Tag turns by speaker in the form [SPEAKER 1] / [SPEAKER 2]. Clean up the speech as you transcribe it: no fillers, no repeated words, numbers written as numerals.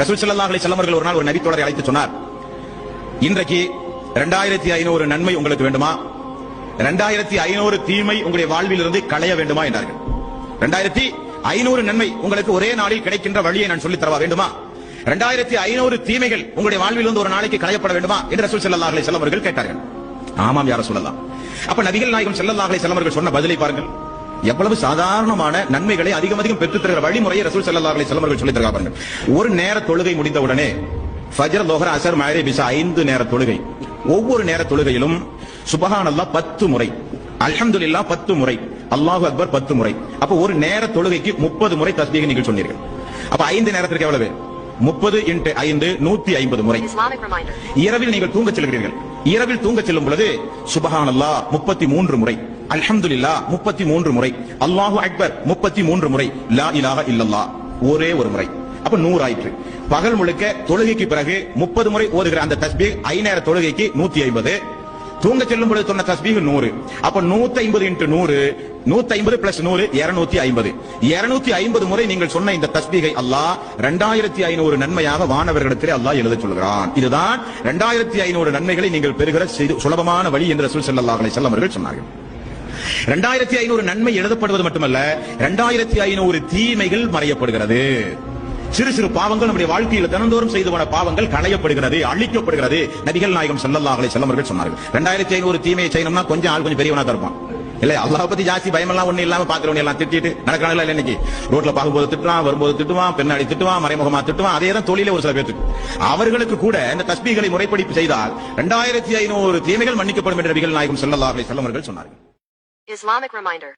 [SPEAKER 1] ரசூல் ஸல்லல்லாஹு அலைஹி வஸல்லம் அவர்கள் ஒரு நாள் ஒரு நபித்தோழரை அழைத்து சொன்னார், இன்றைக்கு 2500 நன்மை உங்களுக்கு வேண்டுமா, 2500 தீமை உங்களுடைய வாழ்வில் இருந்து களைய வேண்டுமா என்றார்கள். 2500 நன்மை உங்களுக்கு ஒரே நாளில் கிடைக்கின்ற வழியை நான் சொல்லித் தரவா வேண்டுமா, 2500 தீமைகள் உங்களுடைய வாழ்வில் இருந்து ஒரு நாளைக்கு களையப்பட வேண்டுமா என்று ரசூல் ஸல்லல்லாஹு அலைஹி வஸல்லம் அவர்கள் கேட்டார்கள். ஆமாம் யா ரசூலல்லாஹ். அப்ப நபிகள் நாயகம் ஸல்லல்லாஹு அலைஹி வஸல்லம் அவர்கள் சொன்ன பதிலை பாருங்கள். எவ்வளவு சாதாரணமான நன்மைகளை அதிகம் பெற்றுத் தருகிற வழிமுறையை ரசூல் ஸல்லல்லாஹு அலைஹி வஸல்லம் அவர்கள் சொல்லித் தருகிறார்கள். ஒரு நேர தொழுகை முடிந்த உடனே ஃபஜ்ர், லுஹர், அஸர், மக்ரிப், இஷா 5 நேர தொழுகை. ஒவ்வொரு நேர தொழுகையிலும் சுப்ஹானல்லாஹ் 10 முறை, அல்ஹம்துலில்லாஹ் 10 முறை, அல்லாஹு அக்பர் 10 முறை. அப்ப ஒரு நேர தொழுகைக்கு 30 முறை தஸ்பீஹ் நீங்கள் சொன்னீர்கள். அப்ப 5 நேரத்திற்கு எவ்வளவு? 30 × 5 150 முறை. இரவில் நீங்கள் தூங்க செல்கிறீர்கள். இரவில் தூங்க செல்லும் பொழுது சுப்ஹானல்லாஹ் 33 முறை, அல்ஹம்துலில்லாஹ் 33 முறை, அல்லாஹு அக்பர் 33 முறை, லா இலாஹ இல்லல்லாஹ் ஒரே ஒரு முறை. அப்ப 100 ஆயிற்று. பகல் முழுக்க தொழுகைக்கு பிறகு 30 முறை ஓதுகிற அந்த தஸ்பீஹ் 5 நேர தொழுகைக்கு 150, தூங்க செல்லும் பொழுது சொன்ன தஸ்பீஹ் 100. அப்ப 150 × 100, 150 + 100 250. 250 முறை நீங்கள் சொன்ன இந்த தஸ்பீஹை அல்லாஹ் 2500 நன்மையாக வானவர்களிடத்திலே அல்லாஹ் எழுதச் சொல்கிறான். இதுதான் 2500 நன்மைகளை நீங்கள் பெறுகிற சுலபமான வழி என்று ரசூல் ஸல்லல்லாஹு அலைஹி வஸல்லம் அவர்கள் சொன்னார்கள். 2500 நன்மை எழுதப்படுவது மட்டுமல்ல, 2500 தீமைகள் மறையப்படுகிறது. சிறு சிறு பாவங்கள் நம்முடைய வாழ்க்கையில் தினந்தோறும் செய்து போன பாவங்கள் களையப்படுகிறது, அழிக்கப்படுகிறது. நபிகள் நாயகம் ஸல்லல்லாஹு அலைஹி வஸல்லம் அவர்கள் சொன்னார்கள். 2500 தீமையை செய்யணும்னா கொஞ்சம் பெரியவனா தான் இருப்பான். இல்ல அல்லாஹ் பத்தி ஜாஸ்தி பயமெல்லாம் ஒண்ணு இல்லாம பாக்குறவங்க எல்லாம் திட்டிட்டு நடக்கிறாங்களா இல்ல? இன்னைக்கு ரோட்ல பார்க்கும்போது திட்டுவான், வரும்போது திட்டுவான், பெண்ணாடி திட்டுவான், மறைமுகமா திட்டுவான். அதே தான் தொழிலே ஒரு சில பேருக்கு. அவர்களுக்கு கூட இந்த தஸ்பீஹ்களை முறைப்படி செய்தால் 2500 தீமைகள் மன்னிக்கப்படும் என்று நபிகள் நாயகம் ஸல்லல்லாஹு அலைஹி வஸல்லம் அவர்கள் சொன்னார்கள்.
[SPEAKER 2] Islamic reminder.